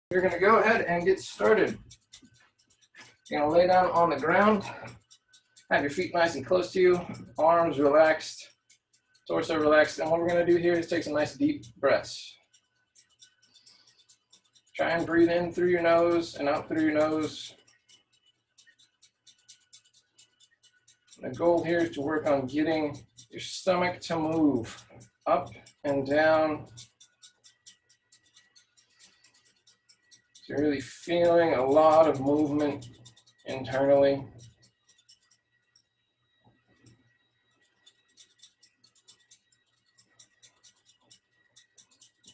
You're going to go ahead and get started. You're going to lay down on the ground, have your feet nice and close to you, arms relaxed, torso relaxed, and what we're going to do here is take some nice deep breaths. Try and breathe in through your nose and out through your nose. The goal here is to work on getting your stomach to move up and down. So you're really feeling a lot of movement internally.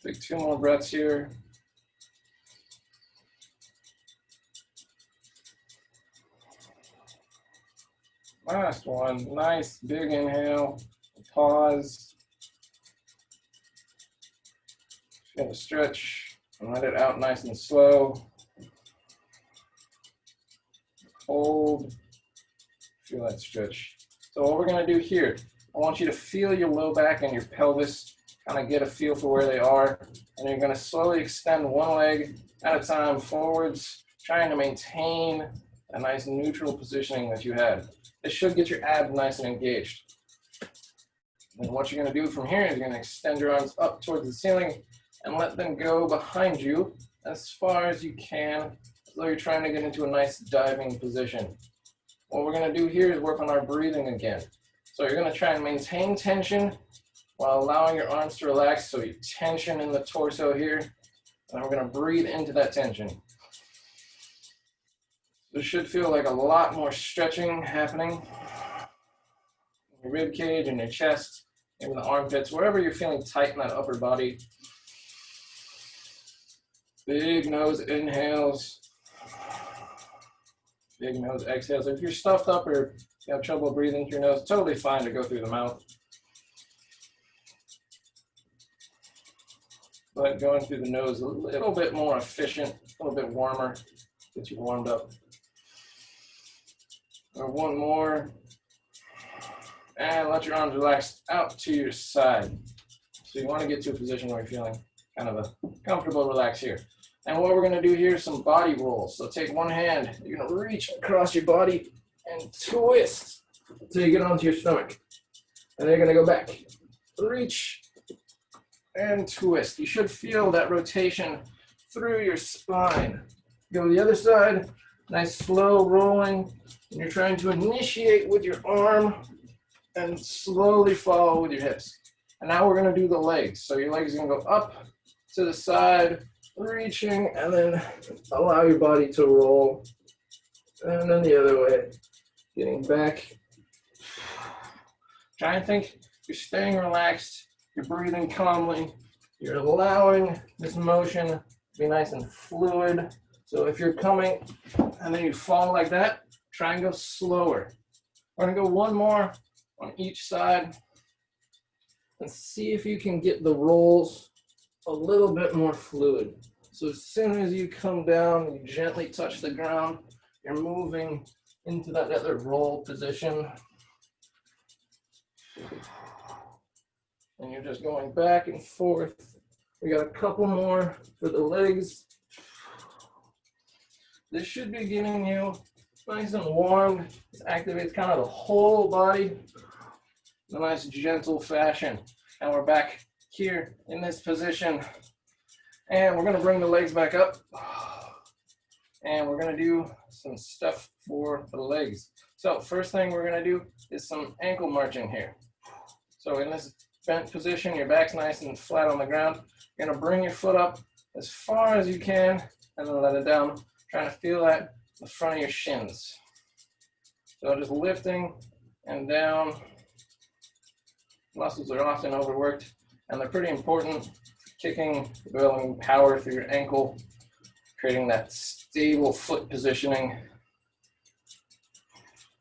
Take 2 more breaths here. Last one, nice big inhale, pause. Feel the stretch and let it out nice and slow. Hold, feel that stretch. So what we're gonna do here, I want you to feel your low back and your pelvis, kind of get a feel for where they are. And you're gonna slowly extend one leg at a time forwards, trying to maintain a nice neutral positioning that you had. This should get your abs nice and engaged. And what you're gonna do from here is you're gonna extend your arms up towards the ceiling and let them go behind you as far as you can, as though you're trying to get into a nice diving position. What we're gonna do here is work on our breathing again. So you're gonna try and maintain tension while allowing your arms to relax, so you tension in the torso here, and we're gonna breathe into that tension. This should feel like a lot more stretching happening in your rib cage and your chest, maybe the armpits, wherever you're feeling tight in that upper body. Big nose inhales, big nose exhales. If you're stuffed up or you have trouble breathing through your nose, totally fine to go through the mouth. But going through the nose a little bit more efficient, a little bit warmer, get you warmed up. Or one more, and let your arms relax out to your side. So you want to get to a position where you're feeling kind of a comfortable relax here. And what we're going to do here is some body rolls. So take one hand, you're going to reach across your body and twist until you get onto your stomach. And then you're going to go back, reach and twist. You should feel that rotation through your spine. Go to the other side, nice slow rolling. And you're trying to initiate with your arm and slowly follow with your hips. And now we're going to do the legs. So your legs are going to go up to the side, reaching, and then allow your body to roll. And then the other way, getting back. Try and think you're staying relaxed, you're breathing calmly, you're allowing this motion to be nice and fluid. So if you're coming and then you fall like that, try and go slower. We're gonna go one more on each side and see if you can get the rolls a little bit more fluid. So as soon as you come down, you gently touch the ground, you're moving into that other roll position. And you're just going back and forth. We got a couple more for the legs. This should be getting you nice and warm. This activates kind of the whole body in a nice gentle fashion. And we're back here in this position. And we're gonna bring the legs back up. And we're gonna do some stuff for the legs. So first thing we're gonna do is some ankle marching here. So in this bent position, your back's nice and flat on the ground. You're gonna bring your foot up as far as you can and then let it down. Trying to feel that in the front of your shins. So just lifting and down. Muscles are often overworked and they're pretty important. Kicking, developing power through your ankle, creating that stable foot positioning.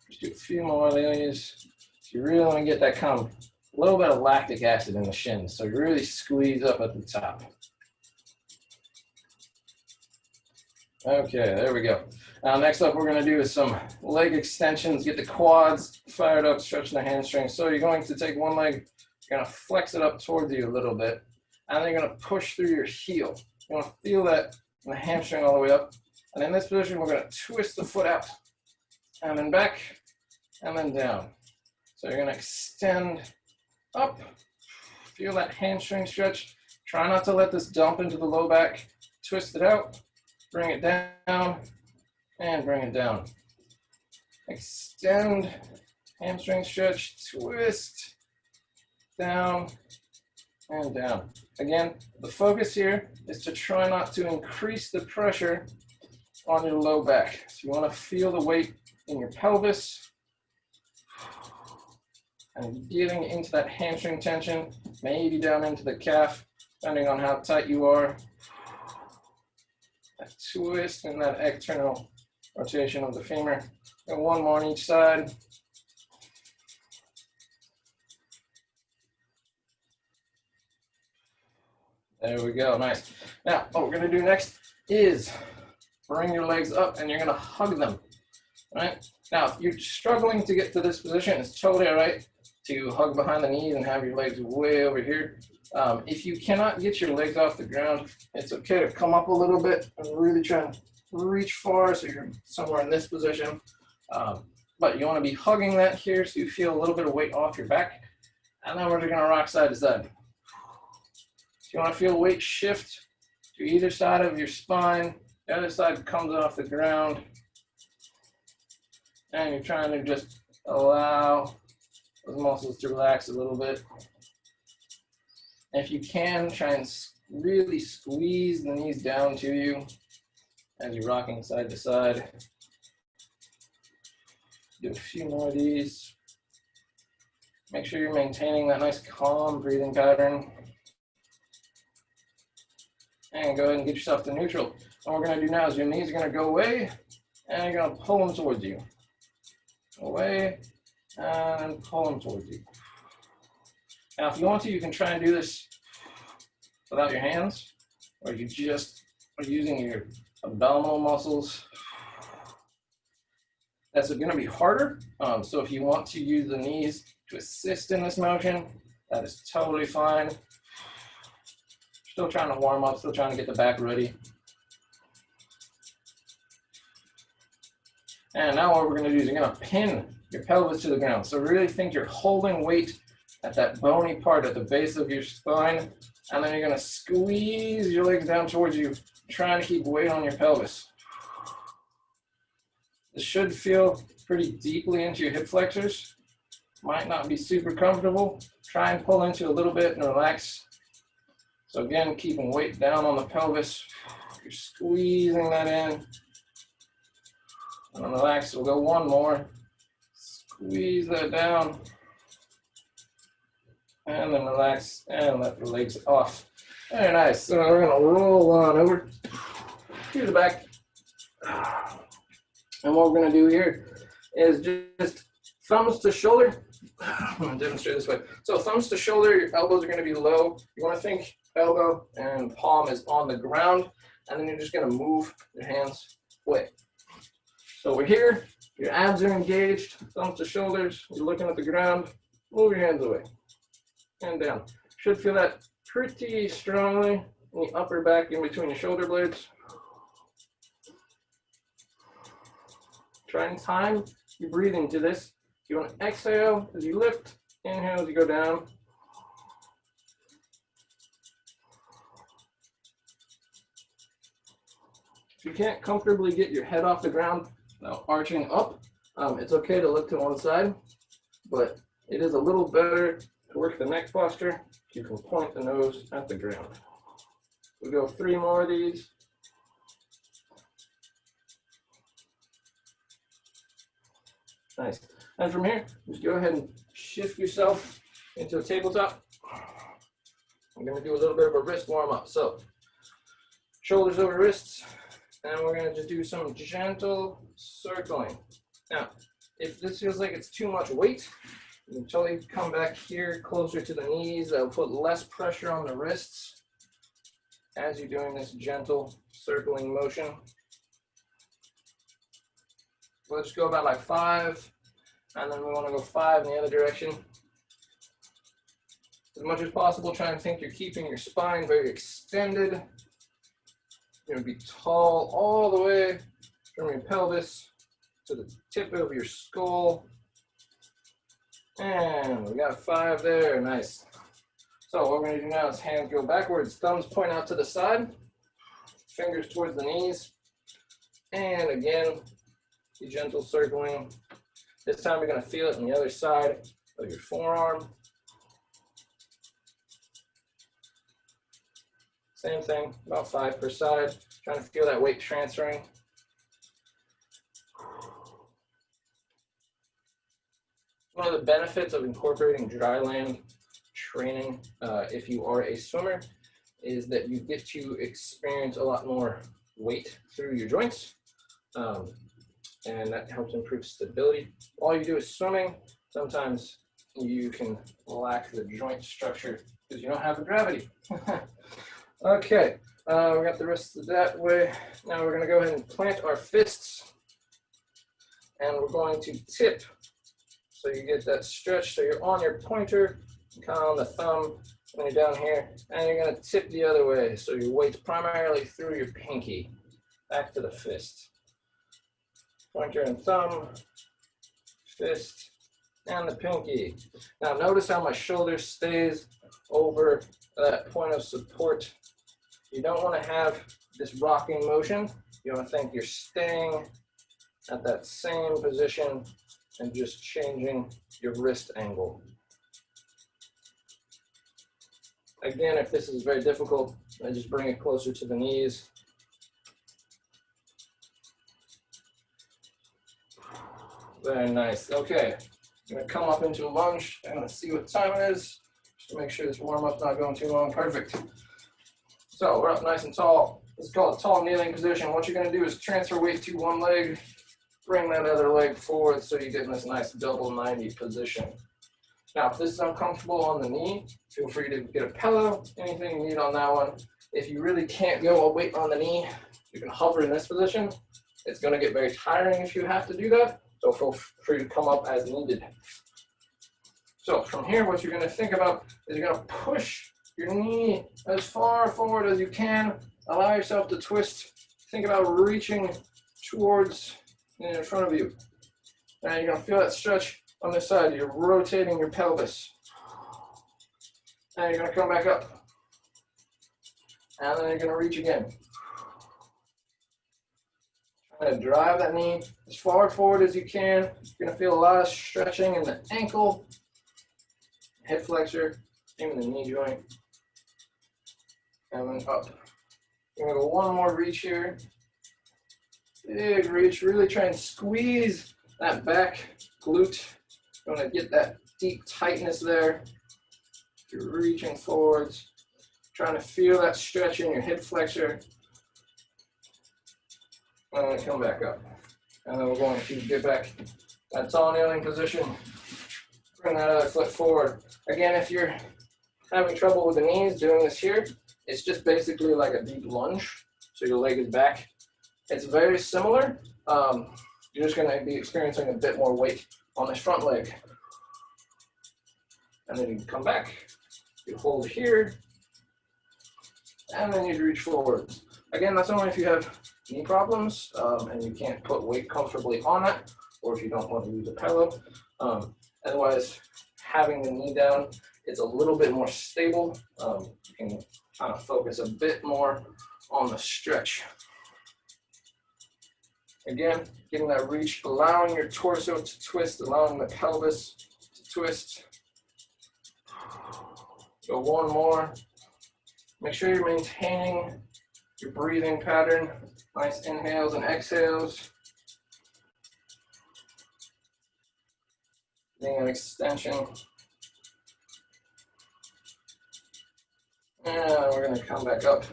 Just do a few more of these. So you really want to get that kind of a little bit of lactic acid in the shins. So you really squeeze up at the top. Okay, there we go. Now next up we're going to do is some leg extensions. Get the quads fired up, stretching the hamstrings. So you're going to take one leg, you're going to flex it up towards you a little bit, and then you're going to push through your heel. You want to feel that and the hamstring all the way up. And in this position, we're going to twist the foot out, and then back, and then down. So you're going to extend up, feel that hamstring stretch. Try not to let this dump into the low back. Twist it out, bring it down, and bring it down. Extend, hamstring stretch, twist, down, and down. Again, the focus here is to try not to increase the pressure on your low back. So you want to feel the weight in your pelvis and getting into that hamstring tension, maybe down into the calf, depending on how tight you are. That twist and that external rotation of the femur. And one more on each side. There we go, nice. Now, what we're gonna do next is bring your legs up and you're gonna hug them, right? Now, if you're struggling to get to this position, it's totally all right to hug behind the knees and have your legs way over here. If you cannot get your legs off the ground, it's okay to come up a little bit and really try to reach far so you're somewhere in this position. But you wanna be hugging that here so you feel a little bit of weight off your back. And then we're gonna rock side to side. You want to feel weight shift to either side of your spine. The other side comes off the ground. And you're trying to just allow those muscles to relax a little bit. And if you can, try and really squeeze the knees down to you as you're rocking side to side. Do a few more of these. Make sure you're maintaining that nice calm breathing pattern. And go ahead and get yourself to neutral. What we're going to do now is your knees are going to go away, and you're going to pull them towards you. Away, and pull them towards you. Now, if you want to, you can try and do this without your hands, or you just are using your abdominal muscles. That's going to be harder. So if you want to use the knees to assist in this motion, that is totally fine. Still trying to warm up, still trying to get the back ready. And now what we're going to do is you're going to pin your pelvis to the ground. So really think you're holding weight at that bony part at the base of your spine. And then you're going to squeeze your legs down towards you, trying to keep weight on your pelvis. This should feel pretty deeply into your hip flexors. Might not be super comfortable. Try and pull into a little bit and relax. So again, keeping weight down on the pelvis. You're squeezing that in. And relax. We'll go one more. Squeeze that down. And then relax and let the legs off. Very nice. So we're going to roll on over to the back. And what we're going to do here is just thumbs to shoulder. I'm going to demonstrate this way. So thumbs to shoulder, your elbows are going to be low. You want to think elbow and palm is on the ground, and then you're just going to move your hands away. So we're here, your abs are engaged, thumbs to shoulders, you're looking at the ground, move your hands away and down. Should feel that pretty strongly in the upper back in between your shoulder blades. Try and time your breathing to this. You want to exhale as you lift, inhale as you go down. If you can't comfortably get your head off the ground without arching up, it's okay to look to one side, but it is a little better to work the neck posture. You can point the nose at the ground. We go 3 more of these. Nice. And from here, just go ahead and shift yourself into a tabletop. I'm going to do a little bit of a wrist warm up. So shoulders over wrists. And we're going to just do some gentle circling. Now, if this feels like it's too much weight, you can totally come back here closer to the knees. That'll put less pressure on the wrists as you're doing this gentle circling motion. Let's go about like 5, and then we want to go 5 in the other direction. As much as possible, try and think you're keeping your spine very extended. You're going to be tall all the way from your pelvis to the tip of your skull. And we got 5 there, nice. So what we're going to do now is hands go backwards, thumbs point out to the side, fingers towards the knees. And again, be gentle circling. This time you're going to feel it on the other side of your forearm. Same thing, about 5 per side. Trying to feel that weight transferring. One of the benefits of incorporating dryland training, if you are a swimmer, is that you get to experience a lot more weight through your joints, and that helps improve stability. While you do is swimming, sometimes you can lack the joint structure because you don't have the gravity. Okay, we got the wrists that way. Now we're going to go ahead and plant our fists, and we're going to tip. So you get that stretch, so you're on your pointer, kind of on the thumb when you're down here, and you're going to tip the other way. So your weight's primarily through your pinky, back to the fist. Pointer and thumb, fist, and the pinky. Now notice how my shoulder stays over that point of support. You don't want to have this rocking motion. You want to think you're staying at that same position and just changing your wrist angle. Again, if this is very difficult, I just bring it closer to the knees. Very nice. Okay, I'm gonna come up into a lunge and let's see what time it is, just to make sure this warm-up's not going too long. Perfect. So we're up nice and tall. This is called a tall kneeling position. What you're gonna do is transfer weight to one leg, bring that other leg forward so you get in this nice double 90 position. Now, if this is uncomfortable on the knee, feel free to get a pillow, anything you need on that one. If you really can't go a weight on the knee, you can hover in this position. It's gonna get very tiring if you have to do that, so feel free to come up as needed. So from here, what you're gonna think about is you're gonna push your knee as far forward as you can. Allow yourself to twist. Think about reaching towards in front of you. And you're gonna feel that stretch on this side. You're rotating your pelvis. And you're gonna come back up. And then you're gonna reach again. Trying to drive that knee as far forward as you can. You're gonna feel a lot of stretching in the ankle, hip flexor, even the knee joint. And then up. You're gonna go one more reach here. Big reach, really try and squeeze that back glute. You want to get that deep tightness there. You're reaching forwards, trying to feel that stretch in your hip flexor. And then come back up. And then we're going to get back that tall kneeling position. Bring that other foot forward. Again, if you're having trouble with the knees doing this here, it's just basically like a deep lunge. So your leg is back. It's very similar. You're just going to be experiencing a bit more weight on this front leg. And then you can come back. You hold here. And then you reach forward. Again, that's only if you have knee problems and you can't put weight comfortably on it, or if you don't want to use a pillow. Otherwise, having the knee down, it's a little bit more stable. You can kind of focus a bit more on the stretch. Again, getting that reach, allowing your torso to twist, allowing the pelvis to twist. Go one more. Make sure you're maintaining your breathing pattern. Nice inhales and exhales. Getting an extension. And we're going to come back up.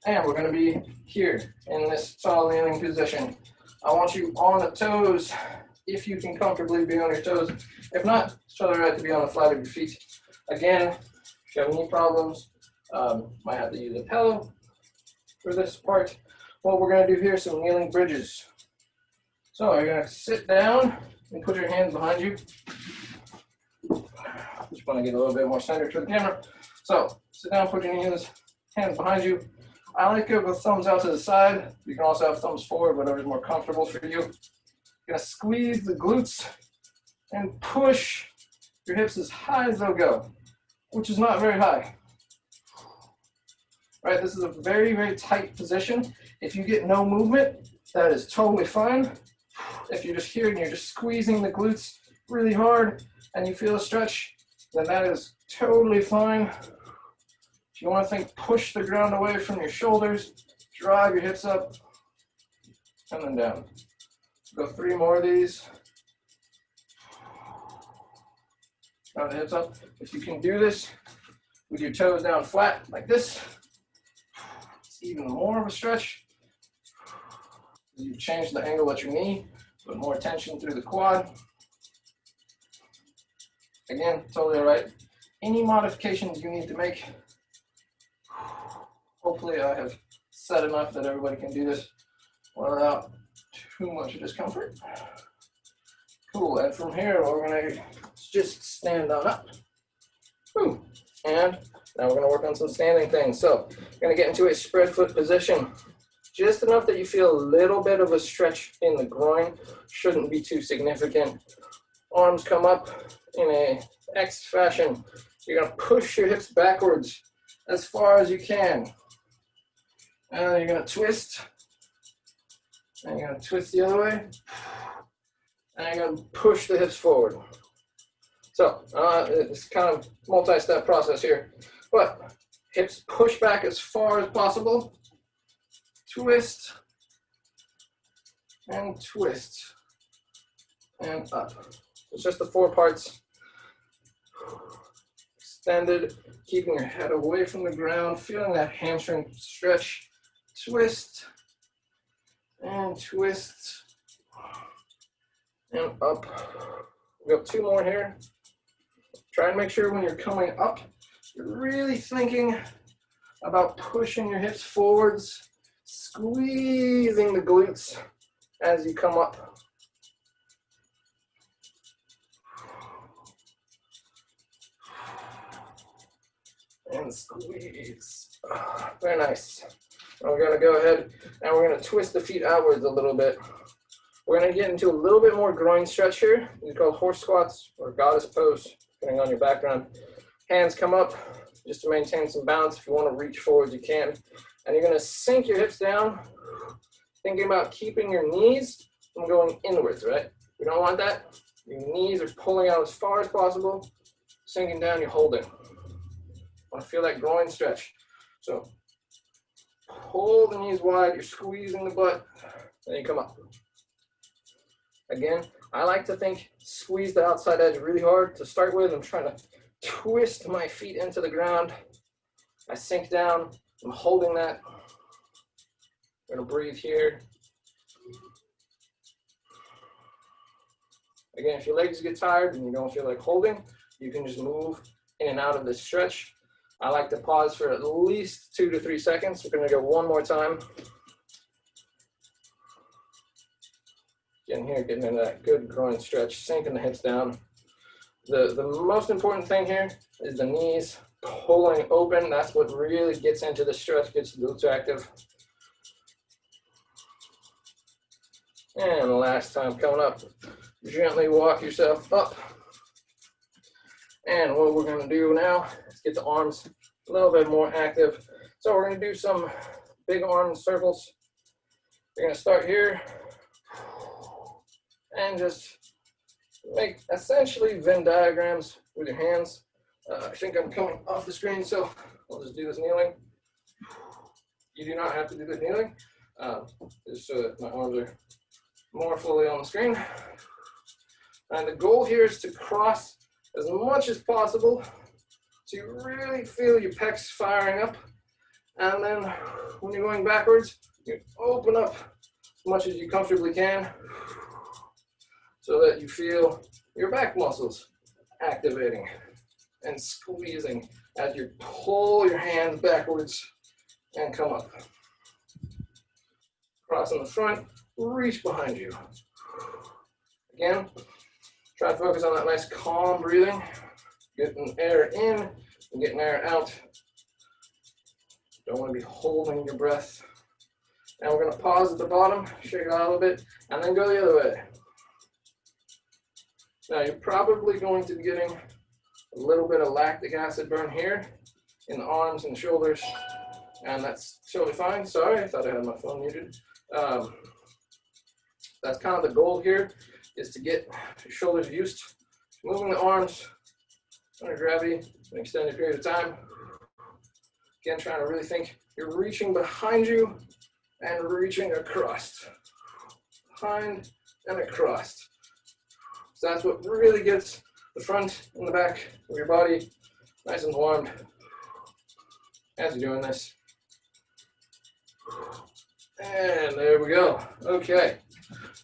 And we're going to be here in this tall kneeling position. I want you on the toes, if you can comfortably be on your toes. If not, it's totally right to be on the flat of your feet. Again, if you have knee problems, might have to use a pillow for this part. What we're going to do here is some kneeling bridges. So you're going to sit down and put your hands behind you. Just want to get a little bit more centered to the camera. So sit down, put your hands behind you. I like it with thumbs out to the side. You can also have thumbs forward, whatever's more comfortable for you. You're gonna squeeze the glutes and push your hips as high as they'll go, which is not very high. Right, this is a very, very tight position. If you get no movement, that is totally fine. If you're just here and you're just squeezing the glutes really hard and you feel a stretch, then that is totally fine. If you want to think, push the ground away from your shoulders, drive your hips up, and then down. Go 3 more of these. Drive the hips up. If you can do this with your toes down flat like this, it's even more of a stretch. You change the angle at your knee, put more tension through the quad. Again, totally all right. Any modifications you need to make, hopefully I have said enough that everybody can do this without too much discomfort. Cool, and from here we're gonna just stand on up. Woo. And now we're gonna work on some standing things. So we're gonna get into a spread foot position. Just enough that you feel a little bit of a stretch in the groin. Shouldn't be too significant. Arms come up in a X fashion. You're gonna push your hips backwards as far as you can. And then you're gonna twist. And you're gonna twist the other way. And you're gonna push the hips forward. So it's kind of multi-step process here. But hips push back as far as possible. Twist, and twist, and up. It's just the 4 parts. Extended, keeping your head away from the ground, feeling that hamstring stretch. Twist, and twist, and up. We got 2 more here. Try and make sure when you're coming up, you're really thinking about pushing your hips forwards, squeezing the glutes as you come up. And squeeze. Very nice. Now we're going to go ahead and we're going to twist the feet outwards a little bit. We're going to get into a little bit more groin stretch here. These are called horse squats or goddess pose, depending on your background. Hands come up just to maintain some balance. If you want to reach forward, you can. And you're going to sink your hips down, thinking about keeping your knees from going inwards, right? We don't want that. Your knees are pulling out as far as possible. Sinking down, you're holding. Want to feel that groin stretch. So pull the knees wide, you're squeezing the butt, then you come up. Again, I like to think, squeeze the outside edge really hard. To start with, I'm trying to twist my feet into the ground. I sink down. I'm holding that. I'm gonna breathe here. Again, if your legs get tired and you don't feel like holding, you can just move in and out of this stretch. I like to pause for at least 2 to 3 seconds. We're gonna go 1 more time. Getting here, getting into that good groin stretch, sinking the hips down. The most important thing here is the knees pulling open. That's what really gets into the stretch, gets the glutes active. And last time coming up, gently walk yourself up. And what we're going to do now is get the arms a little bit more active. So we're going to do some big arm circles. You're going to start here and just make essentially Venn diagrams with your hands. I think I'm coming off the screen, so I'll just do this kneeling. You do not have to do this kneeling, just so that my arms are more fully on the screen. And the goal here is to cross as much as possible so you really feel your pecs firing up. And then when you're going backwards, you open up as much as you comfortably can so that you feel your back muscles activating and squeezing as you pull your hands backwards and come up. Cross in the front, reach behind you. Again, try to focus on that nice calm breathing, getting air in and getting air out. Don't want to be holding your breath. Now we're going to pause at the bottom, shake it out a little bit, and then go the other way. Now you're probably going to be getting a little bit of lactic acid burn here in the arms and the shoulders, and that's totally fine. Sorry, I thought I had my phone muted. That's kind of the goal here, is to get your shoulders used to moving the arms under gravity for an extended period of time. Again, trying to really think you're reaching behind you and reaching across. Behind and across. So that's what really gets the front and the back of your body nice and warmed as you're doing this. And there we go. Okay,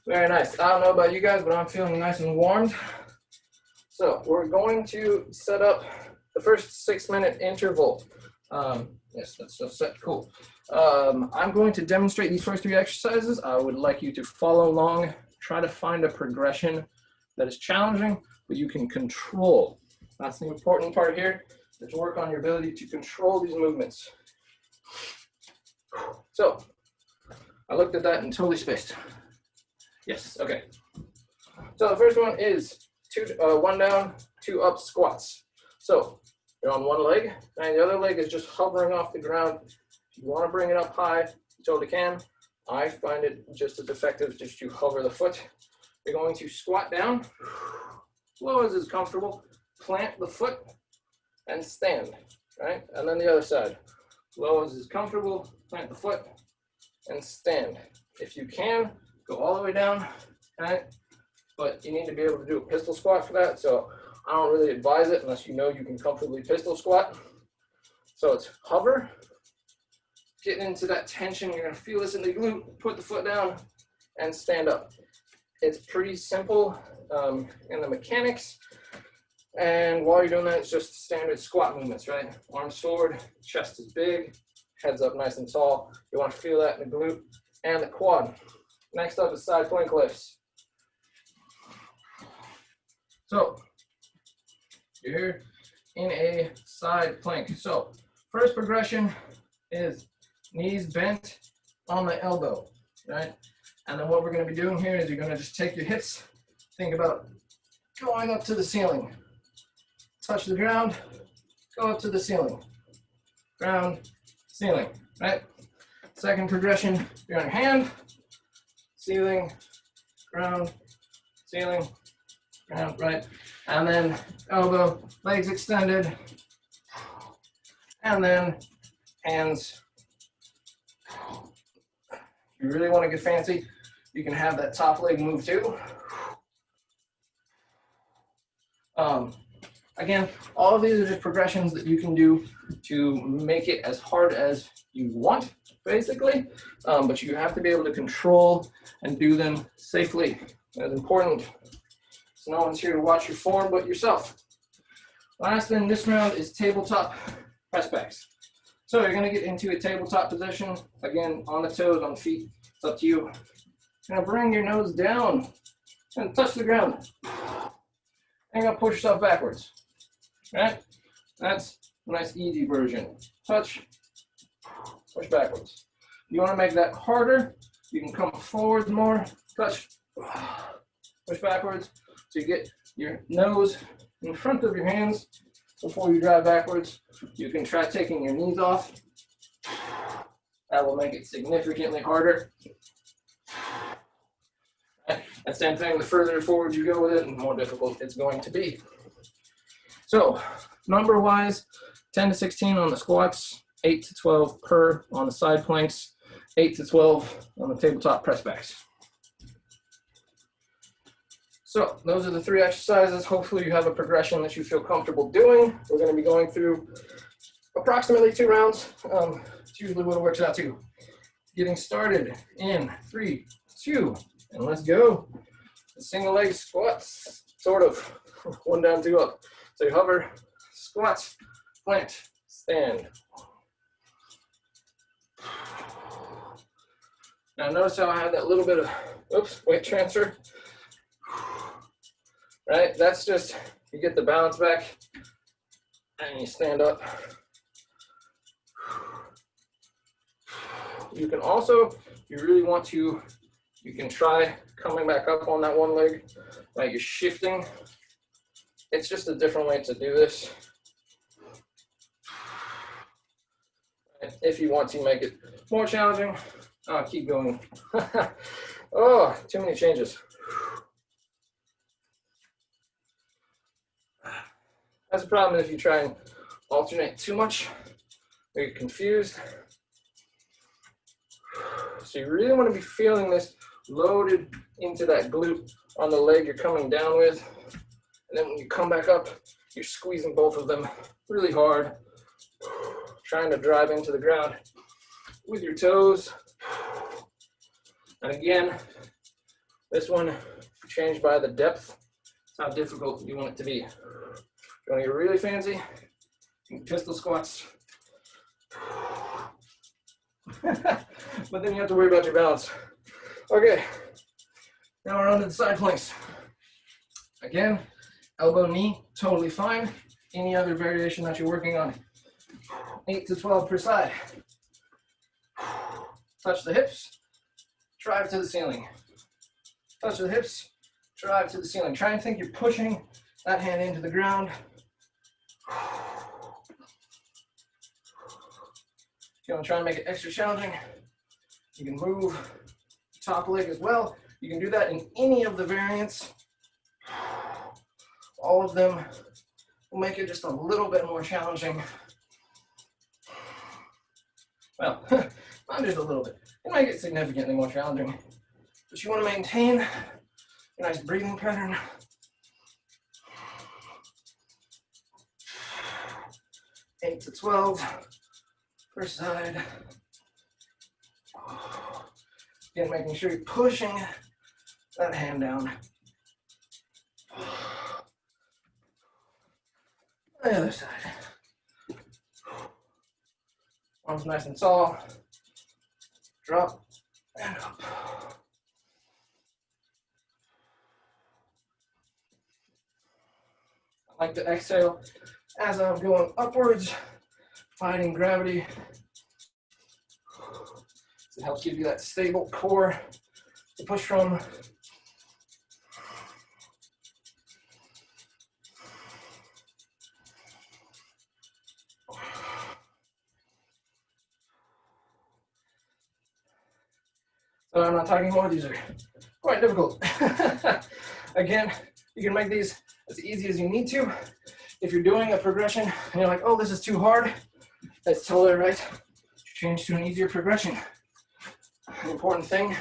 very nice. I don't know about you guys, but I'm feeling nice and warmed. So we're going to set up the first 6-minute interval. Yes, that's so set, cool. I'm going to demonstrate these first 3 exercises. I would like you to follow along, try to find a progression that is challenging, but you can control. That's the important part here, is to work on your ability to control these movements. So, I looked at that and totally spaced. Yes, okay. So the first one is 1 down, 2 up squats. So you're on one leg, and the other leg is just hovering off the ground. If you want to bring it up high, you totally can. I find it just as effective just to hover the foot. You're going to squat down, low as is comfortable, plant the foot, and stand, right? And then the other side, low as is comfortable, plant the foot, and stand. If you can, go all the way down, right? But you need to be able to do a pistol squat for that, so I don't really advise it unless you know you can comfortably pistol squat. So it's hover, get into that tension, you're gonna feel this in the glute, put the foot down, and stand up. It's pretty simple in the mechanics, and while you're doing that, it's just standard squat movements, right? Arms forward, chest is big, heads up nice and tall. You wanna feel that in the glute and the quad. Next up is side plank lifts. So, you're in a side plank. So, first progression is knees bent on the elbow, right? And then what we're going to be doing here is you're going to just take your hips, think about going up to the ceiling. Touch the ground, go up to the ceiling. Ground, ceiling, right? Second progression, you're on your hand, ceiling, ground, ceiling, ground, right? And then elbow, legs extended, and then hands. If you really want to get fancy, you can have that top leg move too. Again, all of these are just progressions that you can do to make it as hard as you want, basically, but you have to be able to control and do them safely. That's important. So no one's here to watch your form but yourself. Last in this round is tabletop press backs. So you're going to get into a tabletop position, again, on the toes, on the feet. It's up to you. You're going to bring your nose down and touch the ground. And you're going to push yourself backwards. Right? That's a nice easy version. Touch, push backwards. If you want to make that harder, you can come forward more, touch, push backwards. So you get your nose in front of your hands before you drive backwards. You can try taking your knees off. That will make it significantly harder. And same thing, the further forward you go with it, the more difficult it's going to be. So, number-wise, 10 to 16 on the squats, 8 to 12 per on the side planks, 8 to 12 on the tabletop press backs. So, those are the 3 exercises. Hopefully you have a progression that you feel comfortable doing. We're going to be going through approximately 2 rounds. It's usually what it works out to. Getting started in 3, 2, and let's go. Single leg squats, sort of. 1 down, 2 up. So you hover, squat, plant, stand. Now notice how I had that little bit of, weight transfer. Right, that's just, you get the balance back and you stand up. You can also, if you really want to, you can try coming back up on that one leg, like you're shifting. It's just a different way to do this. If you want to make it more challenging, keep going. Oh, too many changes. That's a problem if you try and alternate too much, or you're confused. So you really want to be feeling this loaded into that glute on the leg you're coming down with. And then when you come back up, you're squeezing both of them really hard, trying to drive into the ground with your toes. And again, this one changed by the depth. It's how difficult you want it to be. If you want to get really fancy, pistol squats. But then you have to worry about your balance. Okay, now we're on to the side planks. Again, elbow, knee, totally fine. Any other variation that you're working on. 8 to 12 per side. Touch the hips, drive to the ceiling. Touch the hips, drive to the ceiling. Try and think you're pushing that hand into the ground. If you want to try and make it extra challenging, you can move the top leg as well. You can do that in any of the variants. All of them will make it just a little bit more challenging. Well, not just a little bit. It might get significantly more challenging. But you want to maintain a nice breathing pattern. Eight to 12 per side. Again, making sure you're pushing that hand down. The other side. Arms nice and tall. Drop and up. I like to exhale as I'm going upwards, fighting gravity. It helps give you that stable core to push from. So I'm not talking more, these are quite difficult. Again, you can make these as easy as you need to. If you're doing a progression and you're like, oh, this is too hard, that's totally right. Change to an easier progression. The important thing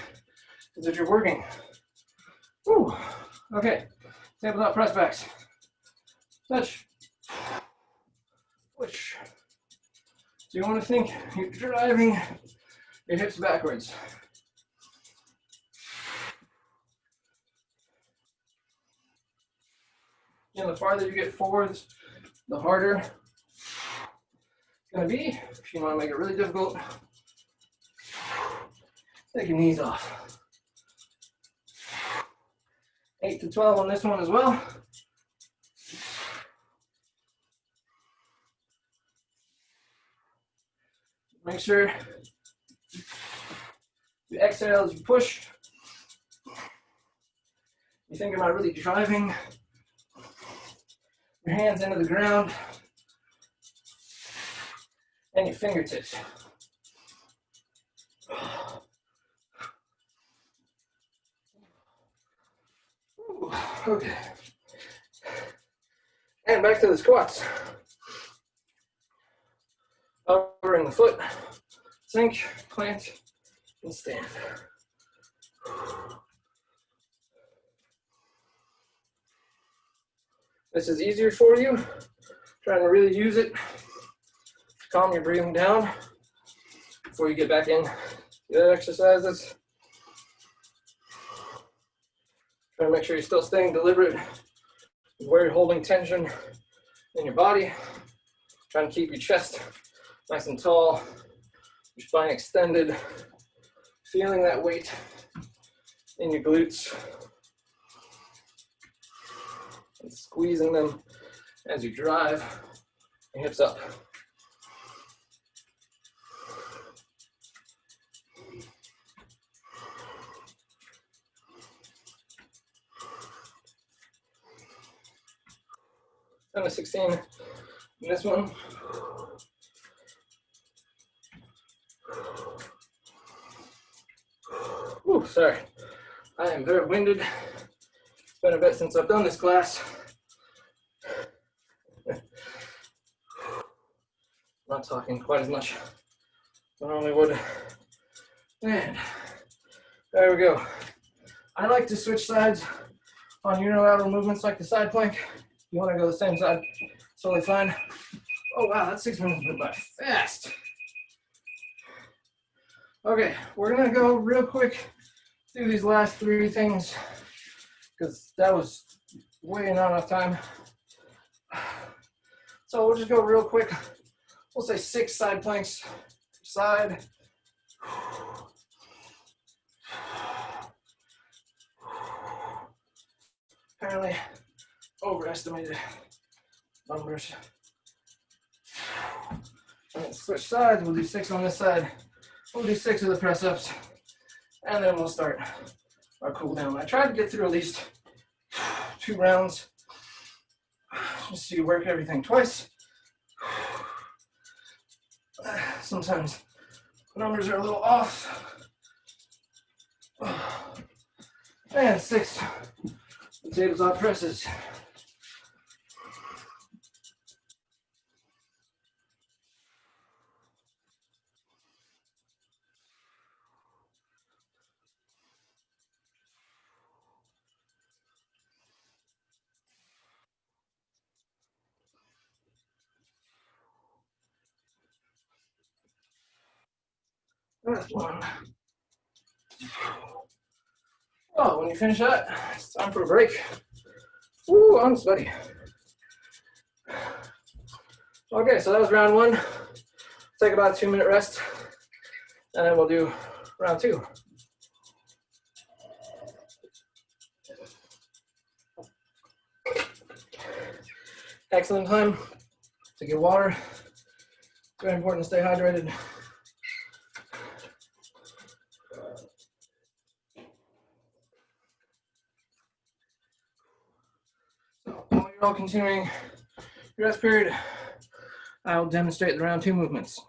is that you're working. Woo. Okay, tabletop press backs. Touch. Push. So you want to think you're driving your hips backwards. And the farther you get forwards, the harder it's going to be. If you want to make it really difficult, take your knees off. 8 to 12 on this one as well. Make sure you exhale as you push. You think about really driving your hands into the ground and your fingertips. Okay. And back to the squats. Lowering the foot, sink, plant, and stand. This is easier for you. Trying to really use it to calm your breathing down before you get back in the other exercises. Try to make sure you're still staying deliberate with where you're holding tension in your body. Trying to keep your chest nice and tall, your spine extended, feeling that weight in your glutes, and squeezing them as you drive your hips up. and a 16 in this one. Ooh, sorry. I am very winded. It's been a bit since I've done this class. Not talking quite as much as I normally would. And there we go. I like to switch sides on unilateral movements like the side plank. If you want to go the same side, it's totally fine. Oh wow, that 6 minutes went by fast. Okay, we're gonna go real quick through these last 3 things because that was way not enough time. So we'll just go real quick. We'll say 6 side planks per side. Apparently overestimated numbers. And switch sides, we'll do 6 on this side. We'll do 6 of the press ups, and then we'll start our cool down. I tried to get through at least 2 rounds, just so you work everything twice. Sometimes numbers are a little off. And 6 tabletop presses. That's 1. Oh, when you finish that, it's time for a break. Ooh, I'm sweaty. Okay, so that was round 1. Take about a 2-minute rest, and then we'll do round 2. Excellent time to get water. It's very important to stay hydrated. So while you're all continuing your rest period, I'll demonstrate the round 2 movements.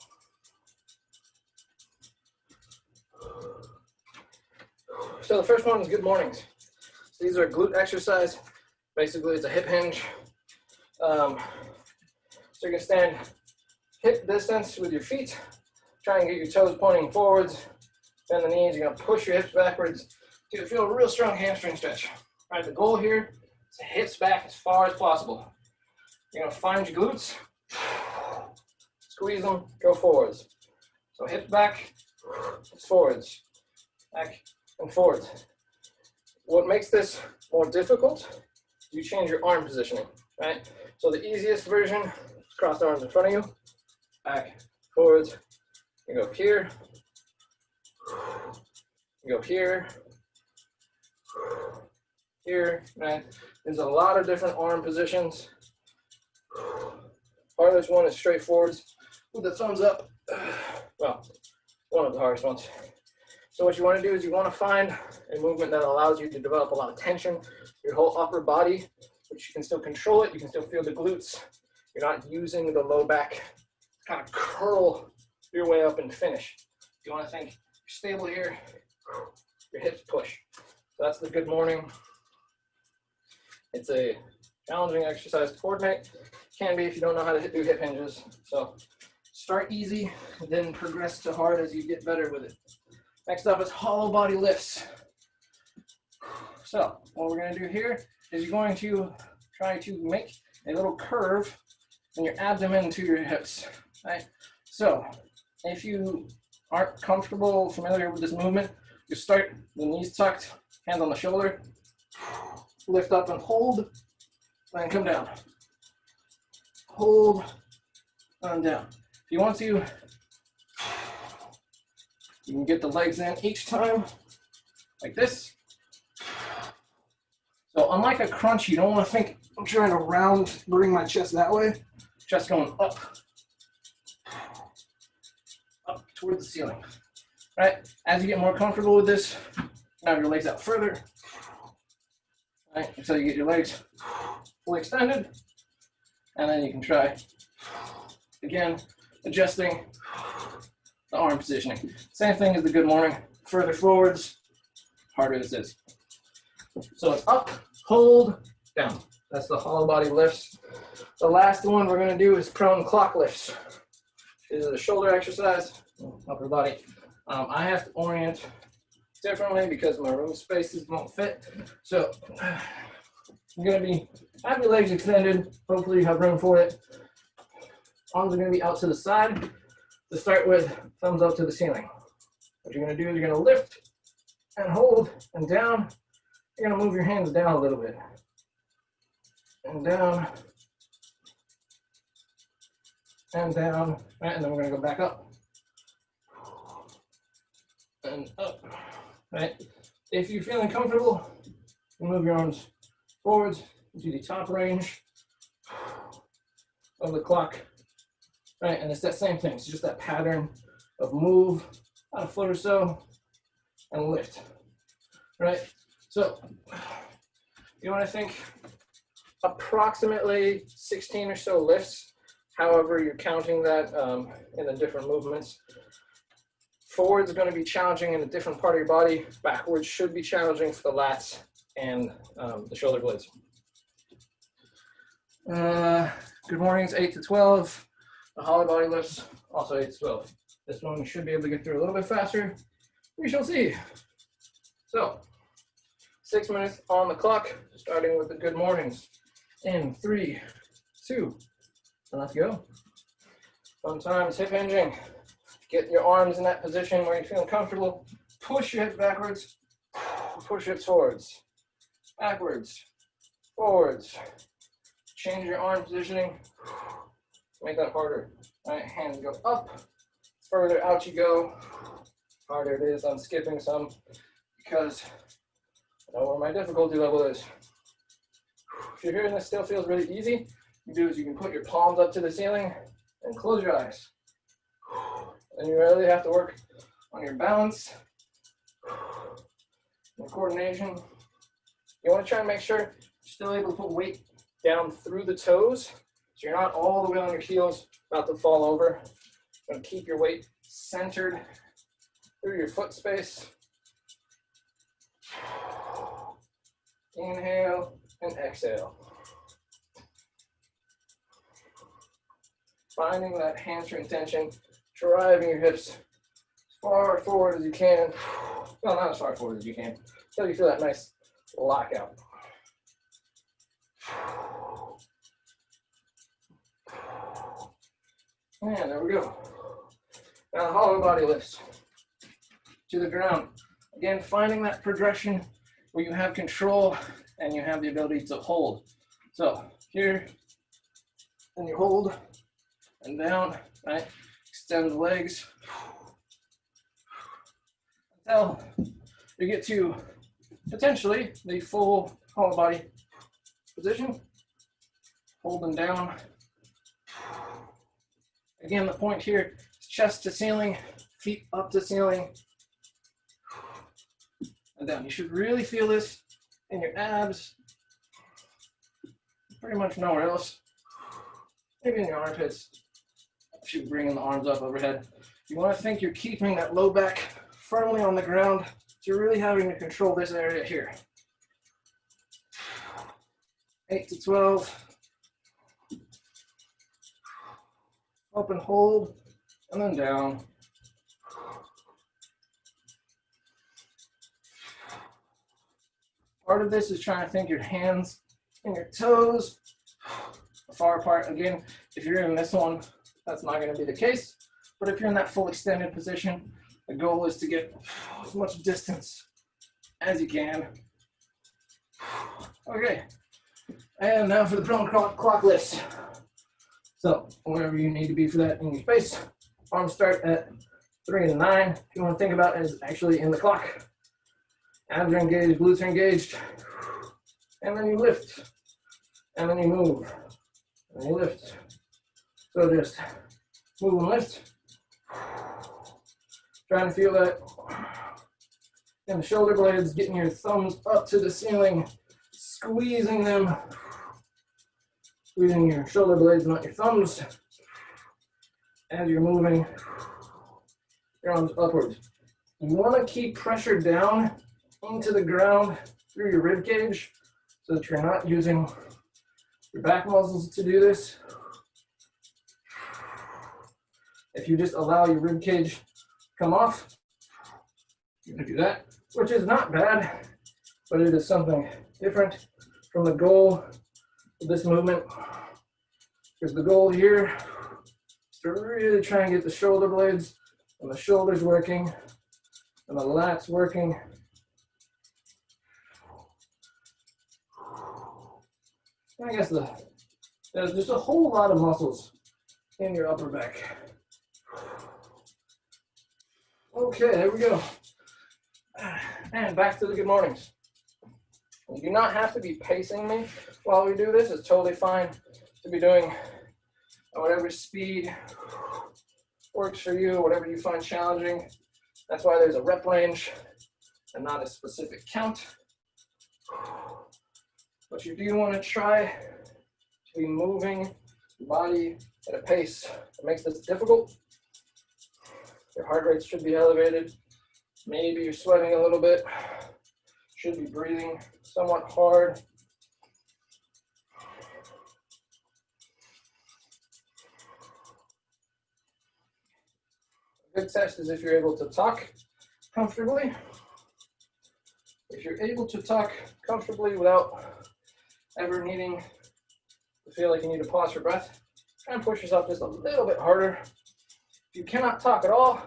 So the first one is good mornings. So these are glute exercise. Basically, it's a hip hinge. So you can stand hip distance with your feet. Try and get your toes pointing forwards. Bend the knees. You're going to push your hips backwards to feel a real strong hamstring stretch. All right, the goal here is to hips back as far as possible. You're going to find your glutes. Squeeze them, go forwards. So hips back, forwards, back and forwards. What makes this more difficult, you change your arm positioning, right? So the easiest version is crossed arms in front of you, back, forwards. You go here, you go here, here, right? There's a lot of different arm positions. Hardest one is straight forwards with the thumbs up. Well, one of the hardest ones. So what you want to do is you want to find a movement that allows you to develop a lot of tension, your whole upper body, but you can still control it. You can still feel the glutes. You're not using the low back, kind of curl your way up and finish. You want to think you're stable here, your hips push. So that's the good morning. It's a challenging exercise to coordinate. Can be if you don't know how to do hip hinges. So start easy, then progress to hard as you get better with it. Next up is hollow body lifts. So what we're going to do here is you're going to try to make a little curve in your abdomen to your hips. Right? So if you aren't comfortable, familiar with this movement, you start the knees tucked, hands on the shoulder, lift up and hold, then come down. Hold, and down. If you want to, you can get the legs in each time, like this. So unlike a crunch, you don't want to think, I'm trying to bring my chest that way. Chest going up towards the ceiling. Right? As you get more comfortable with this, have your legs out further. Right? Until you get your legs fully extended. And then you can try, again, adjusting the arm positioning. Same thing as the good morning. Further forwards, harder this is. So it's up, hold, down. That's the hollow body lifts. The last one we're going to do is prone clock lifts. This is a shoulder exercise, upper body. I have to orient differently because my room spaces won't fit. So you're going to have your legs extended. Hopefully you have room for it. Arms are going to be out to the side. To start with, thumbs up to the ceiling. What you're going to do is you're going to lift and hold and down. You're going to move your hands down a little bit. And down. And down. Right, and then we're going to go back up. And up. Right. If you're feeling comfortable, you move your arms forwards to the top range of the clock. Right, and it's that same thing. It's just that pattern of move about a foot or so and lift. Right? So you want to think approximately 16 or so lifts, however you're counting that in the different movements. Forwards is going to be challenging in a different part of your body. Backwards should be challenging for the lats and the shoulder blades. Good mornings, 8 to 12. The hollow body lifts, also 8 to 12. This one we should be able to get through a little bit faster. We shall see. So, 6 minutes on the clock, starting with the good mornings. In 3, 2, and let's go. Fun times, hip hinging. Get your arms in that position where you're feeling comfortable. Push your hips backwards. Push your hips forwards. Backwards. Forwards. Change your arm positioning. Make that harder. All right, hands go up. Further out you go. Harder it is. I'm skipping some because I know where my difficulty level is. If you're hearing this still feels really easy, you do is you can put your palms up to the ceiling and close your eyes. And you really have to work on your balance, your coordination. You want to try and make sure you're still able to put weight down through the toes. So you're not all the way on your heels, about to fall over. You're going to keep your weight centered through your foot space. Inhale and exhale. Finding that hamstring tension, driving your hips as far forward as you can. Well, not as far forward as you can, until you feel that nice lockout. And there we go. Now hollow body lifts to the ground. Again, finding that progression where you have control and you have the ability to hold. So here, and you hold and down, right? Extend the legs until you get to potentially the full hollow body position. Hold them down. Again, the point here is chest to ceiling, feet up to ceiling, and down. You should really feel this in your abs, pretty much nowhere else. Maybe in your armpits, if you bring the arms up overhead. You want to think you're keeping that low back firmly on the ground, so you're really having to control this area here. 8 to 12. Up and hold, and then down. Part of this is trying to think your hands and your toes far apart. Again, if you're in this one, that's not going to be the case. But if you're in that full extended position, the goal is to get as much distance as you can. Okay, and now for the prone clock lifts. So wherever you need to be for that in your space, arms start at 3 and 9. If you want to think about it as actually in the clock. Abs are engaged, glutes are engaged. And then you lift. And then you move. And you lift. So just move and lift. Trying to feel that in the shoulder blades, getting your thumbs up to the ceiling, squeezing them. Squeezing your shoulder blades, not your thumbs, as you're moving your arms upwards. You want to keep pressure down into the ground through your rib cage so that you're not using your back muscles to do this. If you just allow your rib cage to come off, you're going to do that, which is not bad, but it is something different from the goal of this movement. Because the goal here is to really try and get the shoulder blades and the shoulders working and the lats working. I guess there's just a whole lot of muscles in your upper back. Okay, there we go. And back to the good mornings. You do not have to be pacing me while we do this. It's totally fine to be doing at whatever speed works for you, whatever you find challenging. That's why there's a rep range and not a specific count. But you do want to try to be moving your body at a pace that makes this difficult. Your heart rate should be elevated. Maybe you're sweating a little bit. Should be breathing somewhat hard. A good test is if you're able to talk comfortably. If you're able to talk comfortably without ever needing to feel like you need to pause for breath, try and push yourself just a little bit harder. If you cannot talk at all,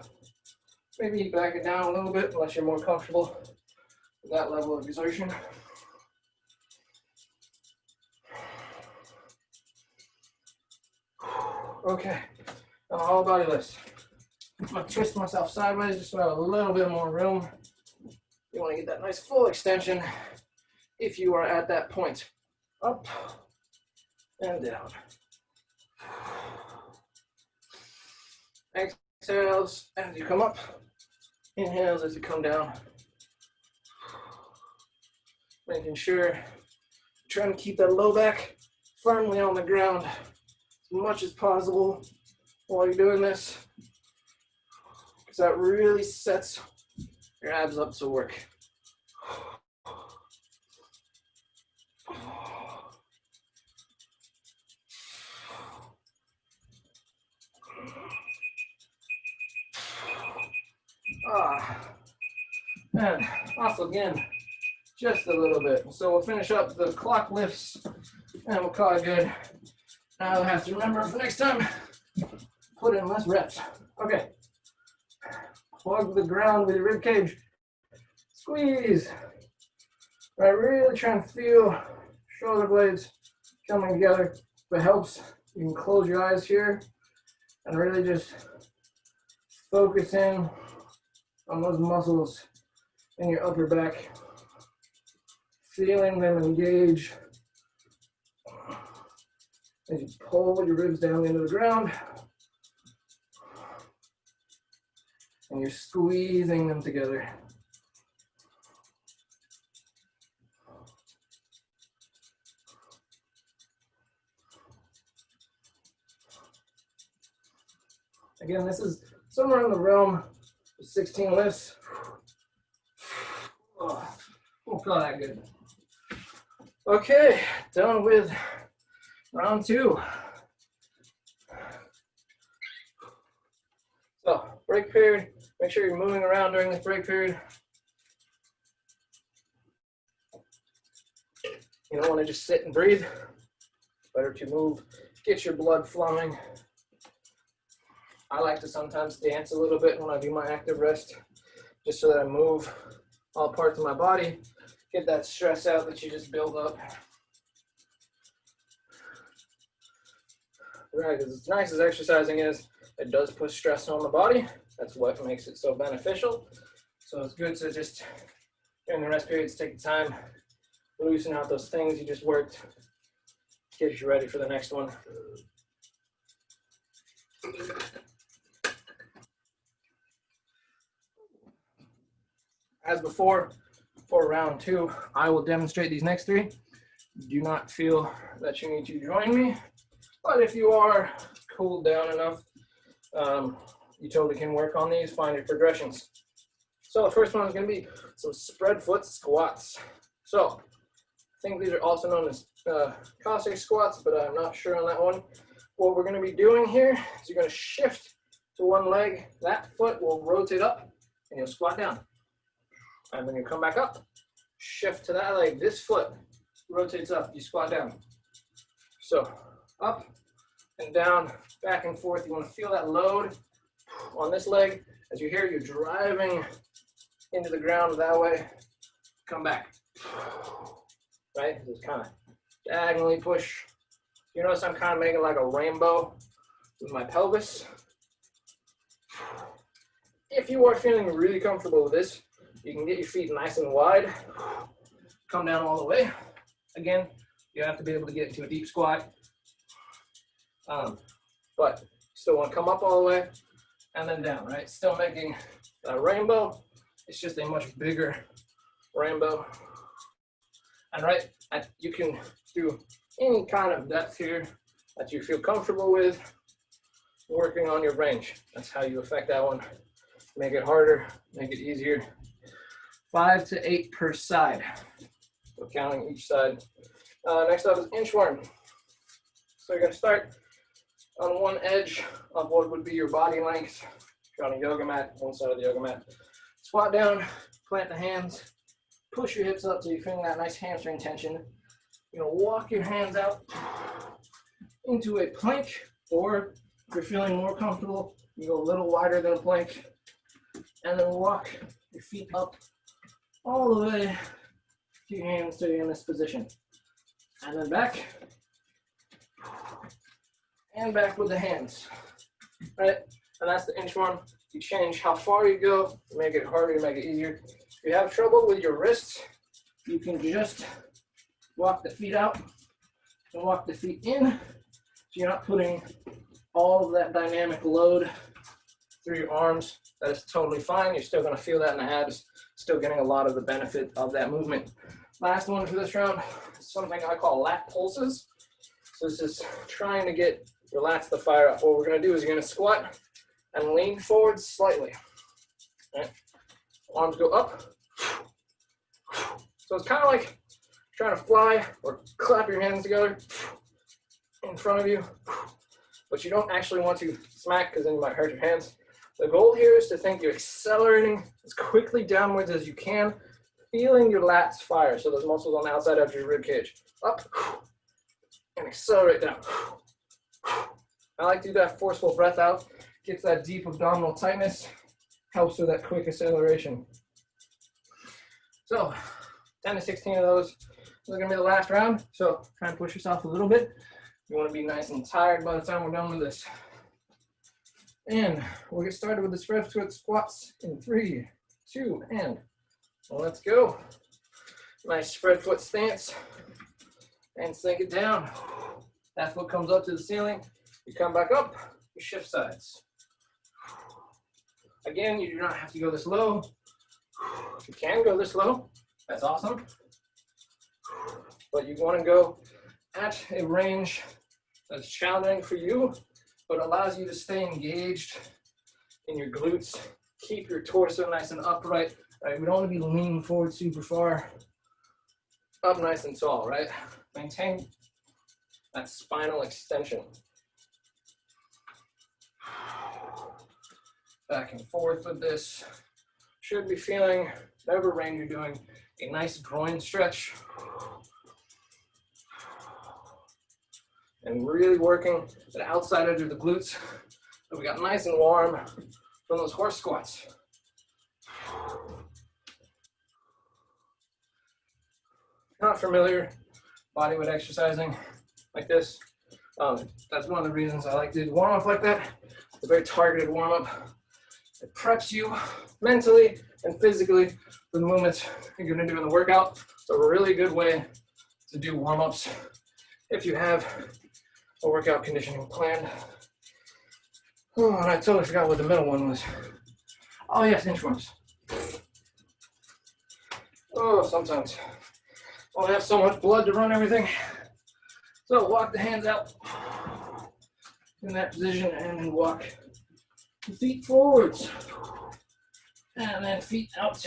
maybe back it down a little bit unless you're more comfortable with that level of exertion. Okay, now all body lifts. I'm going to twist myself sideways just so I have a little bit more room. You want to get that nice full extension if you are at that point. Up and down. Exhales as you come up. Inhales as you come down. Making sure, trying to keep that low back firmly on the ground as much as possible while you're doing this, because that really sets your abs up to work. And off again, just a little bit. So we'll finish up the clock lifts and we'll call it good. Now I'll have to remember for next time, put in less reps. Okay. Plug the ground with your rib cage. Squeeze. Right, really try and feel shoulder blades coming together. If it helps, you can close your eyes here and really just focus in on those muscles in your upper back. Feeling them engage as you pull your ribs down into the ground and you're squeezing them together. Again, this is somewhere in the realm of 16 lifts. Oh, we'll call that good. Okay, done with round 2. So, break period. Make sure you're moving around during this break period. You don't want to just sit and breathe. It's better to move, get your blood flowing. I like to sometimes dance a little bit when I do my active rest, just so that I move all parts of my body, get that stress out that you just build up. Right, because as nice as exercising is, it does put stress on the body. That's what makes it so beneficial. So it's good to just, during the rest periods, take the time, loosen out those things you just worked, get you ready for the next one. As before, for round 2, I will demonstrate these next 3. do not feel that you need to join me, but if you are cooled down enough, you totally can work on these, find your progressions. So the first one is going to be some spread foot squats. So I think these are also known as Cossack squats, but I'm not sure on that one. What we're going to be doing here is you're going to shift to one leg. That foot will rotate up, and you'll squat down. And then you come back up, shift to that leg. This foot rotates up, you squat down. So up and down, back and forth. You want to feel that load on this leg. As you hear, you're driving into the ground that way. Come back. Right? Just kind of diagonally push. You notice I'm kind of making like a rainbow with my pelvis. If you are feeling really comfortable with this, you can get your feet nice and wide. Come down all the way. Again, you have to be able to get into a deep squat. But still want to come up all the way and then down, right? Still making a rainbow. It's just a much bigger rainbow. And right, you can do any kind of depth here that you feel comfortable with, working on your range. That's how you affect that one. Make it harder, make it easier. 5 to 8 per side. So counting each side. Next up is inchworm. So you're going to start on one edge of what would be your body length. If you're on a yoga mat, one side of the yoga mat. Squat down, plant the hands, push your hips up so you're feeling that nice hamstring tension. You're going to walk your hands out into a plank, or if you're feeling more comfortable, you go a little wider than a plank, and then walk your feet up all the way to your hands so you're in this position. And then back, and back with the hands, right? And that's the inchworm. You change how far you go, to make it harder, to make it easier. If you have trouble with your wrists, you can just walk the feet out and walk the feet in, so you're not putting all of that dynamic load through your arms. That is totally fine. You're still going to feel that in the abs, still getting a lot of the benefit of that movement. Last one for this round is something I call lat pulses. So this is trying to get your lats to fire up. What we're going to do is you're going to squat and lean forward slightly. Right? Arms go up. So it's kind of like trying to fly or clap your hands together in front of you, but you don't actually want to smack because then you might hurt your hands. The goal here is to think you're accelerating as quickly downwards as you can, feeling your lats fire. So those muscles on the outside of your rib cage. Up and accelerate down. I like to do that forceful breath out. Gets that deep abdominal tightness. Helps with that quick acceleration. So 10 to 16 of those. This is going to be the last round. So try and push yourself a little bit. You want to be nice and tired by the time we're done with this. And we'll get started with the spread foot squats in 3, 2, and let's go. Nice spread foot stance. And sink it down. That foot comes up to the ceiling. You come back up, you shift sides. Again, you do not have to go this low. If you can go this low, that's awesome. But you want to go at a range that's challenging for you, but allows you to stay engaged in your glutes. Keep your torso nice and upright. Right? We don't want to be leaning forward super far. Up nice and tall, right? Maintain that spinal extension. Back and forth with this. Should be feeling, whatever range you're doing, a nice groin stretch. And really working the outside edge of the glutes so we got nice and warm from those horse squats. Not familiar bodyweight exercising like this. That's one of the reasons I like to do warm up like that. It's a very targeted warm up. It preps you mentally and physically for the movements you're going to do in the workout. It's a really good way to do warm ups if you have a workout conditioning plan. Oh, and I totally forgot what the middle one was. Oh yes, inchworms. Oh, sometimes Only have so much blood to run everything. So walk the hands out in that position and then walk the feet forwards. And then feet out.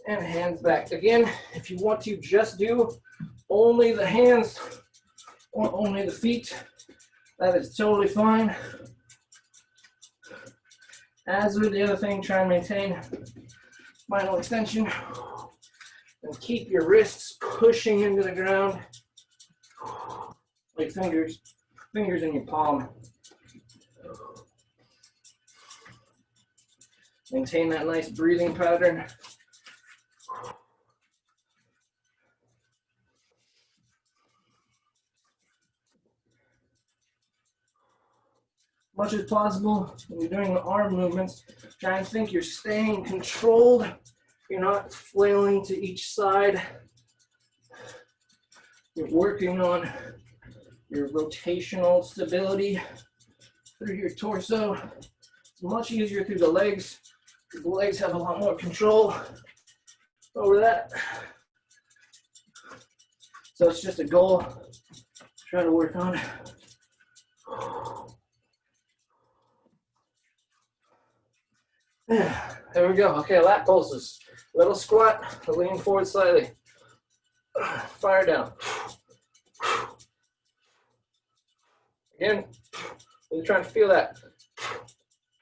And hands back. Again, if you want to just do only the hands or only the feet, that is totally fine. As with the other thing, try and maintain spinal extension and keep your wrists pushing into the ground like fingers in your palm. Maintain that nice breathing pattern. Much as possible, when you're doing the arm movements, try and think you're staying controlled. You're not flailing to each side. You're working on your rotational stability through your torso. It's much easier through the legs. The legs have a lot more control over that. So it's just a goal to try to work on. There we go. Okay, lat pulses. Little squat, lean forward slightly. Fire down. Again, really trying to feel that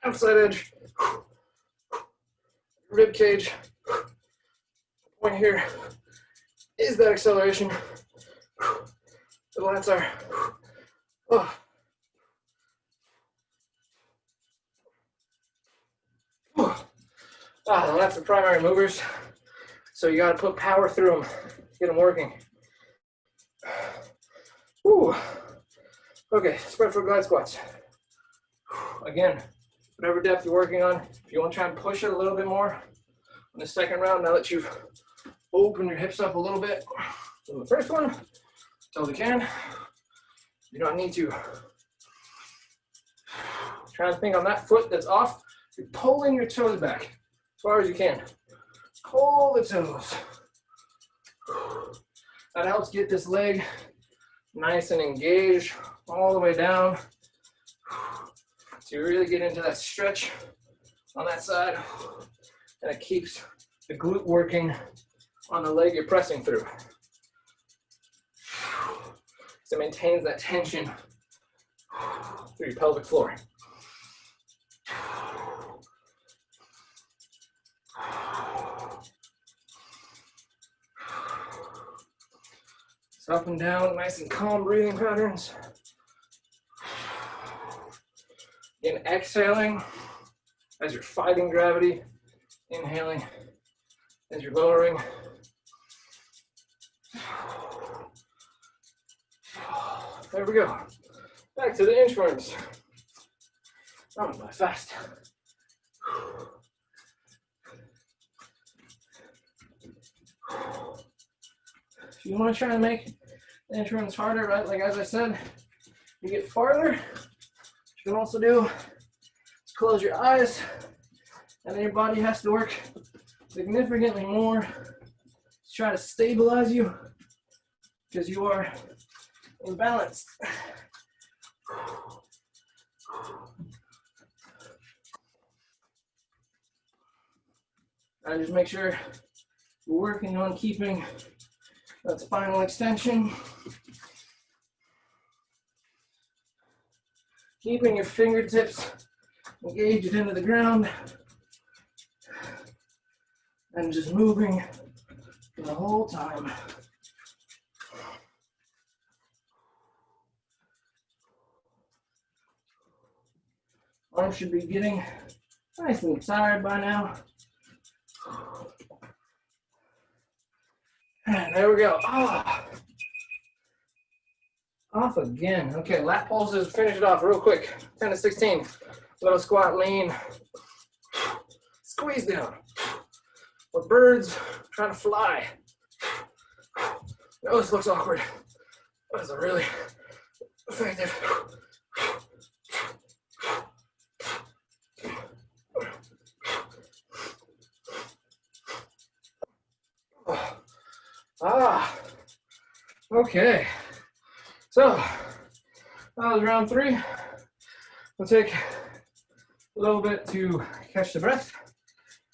outside edge, rib cage. The point here is that acceleration. The lats are. That's the primary movers. So you got to put power through them, get them working. Whew. Okay, spread foot glide squats. Again, whatever depth you're working on, if you want to try and push it a little bit more on the second round, now that you've opened your hips up a little bit from the first one, totally can. You don't need to. Try and think on that foot that's off, you're pulling your toes back as far as you can. Pull the toes. That helps get this leg nice and engaged all the way down. So you really get into that stretch on that side, and it keeps the glute working on the leg you're pressing through. So it maintains that tension through your pelvic floor. Up and down, nice and calm breathing patterns. Again, exhaling as you're fighting gravity, inhaling as you're lowering. There we go. Back to the inchworms. Oh, my fast. If you want to try and make the inchworms harder, right? Like as I said, you get farther. What you can also do is close your eyes, and then your body has to work significantly more to try to stabilize you because you are imbalanced. And just make sure you're working on keeping that spinal extension. Keeping your fingertips engaged into the ground. And just moving the whole time. Arms should be getting nice and tired by now. And there we go. Off again. Okay, lat pulses. Finish it off real quick. 10 to 16. Little squat, lean. Squeeze down. We're birds trying to fly. No, this looks awkward. But it's really effective. Okay. So that was round 3. We'll take a little bit to catch the breath.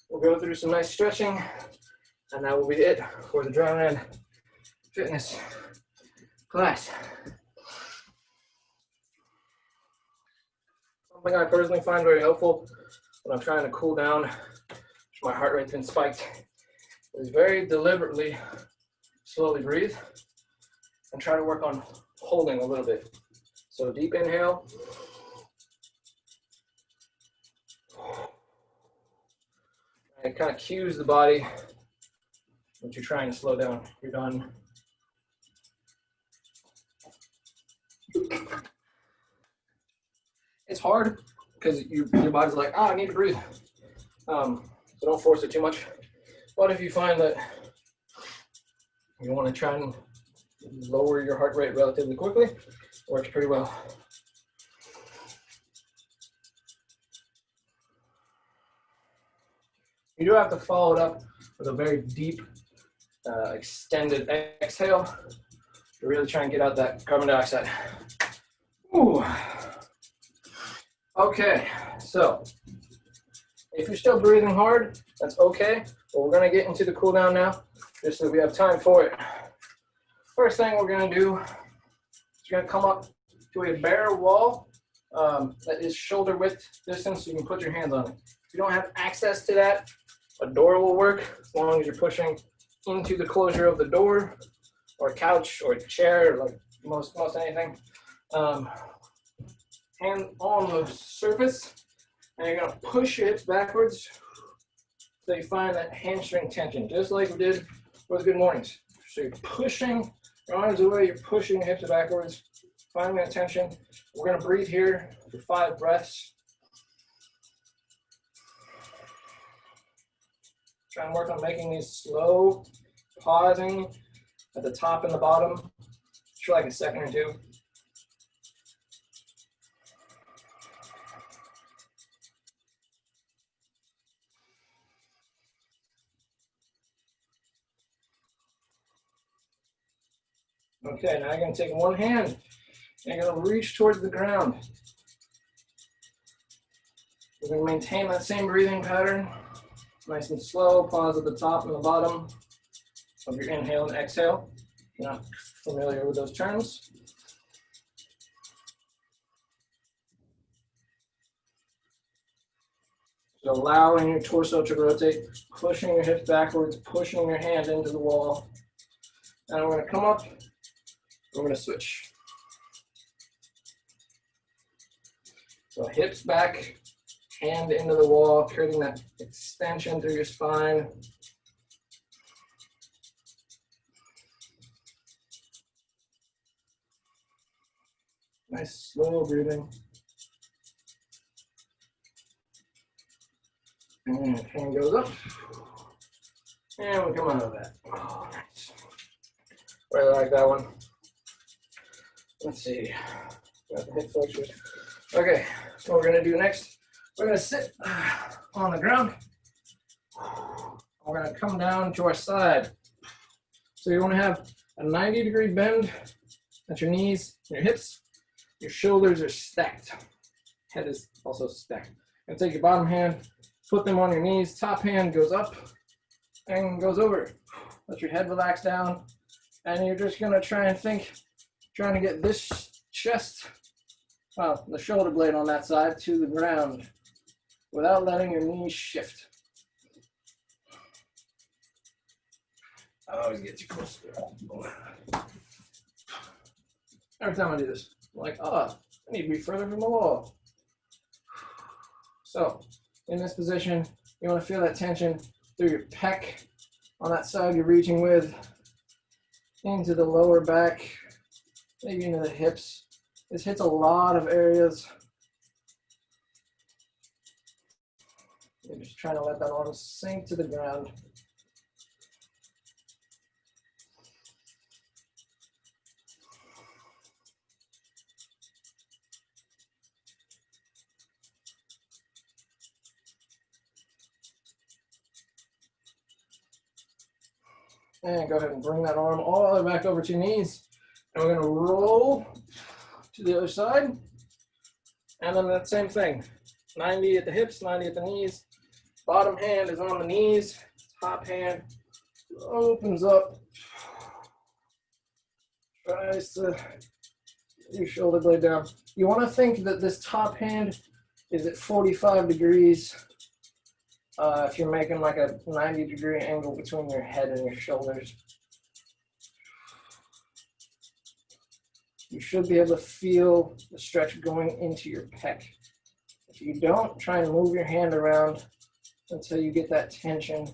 We'll go through some nice stretching, and that will be it for the Dryland fitness class. Something I personally find very helpful when I'm trying to cool down, my heart rate's been spiked, is very deliberately slowly breathe and try to work on holding a little bit. So deep inhale. It kind of cues the body that you're trying to slow down. You're done. It's hard because your body's like, oh, I need to breathe. So don't force it too much. But if you find that you want to try and lower your heart rate relatively quickly, it works pretty well. You do have to follow it up with a very deep, extended exhale to really try and get out that carbon dioxide. Ooh. Okay, so if you're still breathing hard, that's okay. But we're going to get into the cool down now, just so we have time for it. First thing we're going to do is you're going to come up to a bare wall that is shoulder width distance, so you can put your hands on it. If you don't have access to that, a door will work as long as you're pushing into the closure of the door, or couch, or chair, like most anything. Hand on the surface, and you're going to push your hips backwards so you find that hamstring tension, just like we did for the good mornings. So you're pushing your arms away, you're pushing your hips backwards, finding that tension. We're going to breathe here for 5 breaths. Try and work on making these slow, pausing at the top and the bottom for like a second or 2. Okay, now you're going to take one hand and you're going to reach towards the ground. You're going to maintain that same breathing pattern, nice and slow, pause at the top and the bottom of your inhale and exhale. If you're not familiar with those terms. So allowing your torso to rotate, pushing your hips backwards, pushing your hand into the wall. And we're going to come up, we're going to switch. So hips back, hand into the wall, creating that extension through your spine. Nice slow breathing. And hand goes up. And we come out of that. Oh, nice. Really like that one. Let's see. Got the hip flexors. Okay, what we're going to do next, we're going to sit on the ground. We're going to come down to our side. So you want to have a 90-degree bend at your knees, your hips. Your shoulders are stacked. Head is also stacked. And take your bottom hand, put them on your knees. Top hand goes up and goes over. Let your head relax down. And you're just going to try and think, trying to get this chest, well, the shoulder blade on that side to the ground without letting your knees shift. I always get too close to it. Every time I do this, I'm like, oh, I need to be further from the wall. So, in this position, you want to feel that tension through your pec on that side you're reaching with, into the lower back, maybe into the hips. This hits a lot of areas. You're just trying to let that arm sink to the ground. And go ahead and bring that arm all the way back over to your knees. And we're gonna roll to the other side. And then that same thing, 90 at the hips, 90 at the knees. Bottom hand is on the knees, top hand opens up. Tries to get your shoulder blade down. You wanna think that this top hand is at 45 degrees. If you're making like a 90-degree angle between your head and your shoulders. You should be able to feel the stretch going into your pec. If you don't, try and move your hand around until you get that tension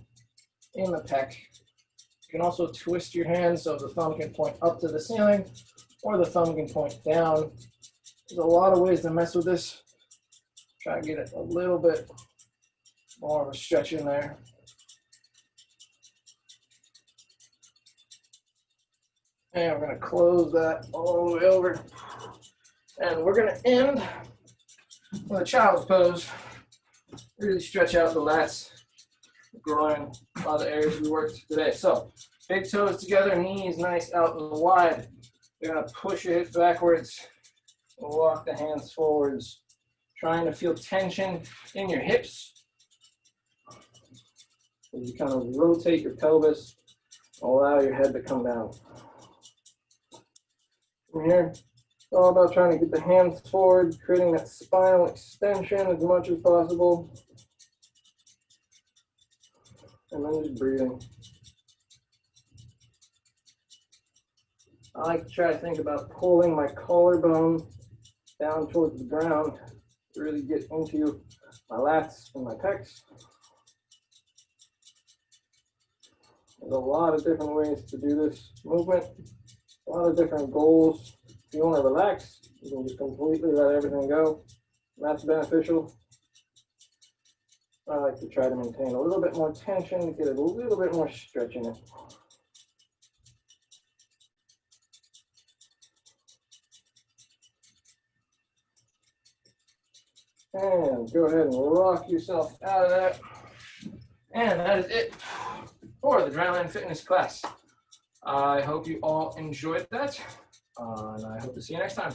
in the pec. You can also twist your hand so the thumb can point up to the ceiling or the thumb can point down. There's a lot of ways to mess with this. Try to get it a little bit more of a stretch in there. And we're going to close that all the way over. And we're going to end with a child's pose. Really stretch out the lats, groin, a lot of the areas we worked today. So big toes together, knees nice out and wide. You're going to push your hips backwards and walk the hands forwards. Trying to feel tension in your hips. As you kind of rotate your pelvis, allow your head to come down. From here, it's all about trying to get the hands forward, creating that spinal extension as much as possible. And then just breathing. I like to try to think about pulling my collarbone down towards the ground to really get into my lats and my pecs. There's a lot of different ways to do this movement, a lot of different goals. If you want to relax, you can just completely let everything go. That's beneficial. I like to try to maintain a little bit more tension to get a little bit more stretch in it. And go ahead and rock yourself out of that. And that is it for the Dryland Fitness class. I hope you all enjoyed that, and I hope to see you next time.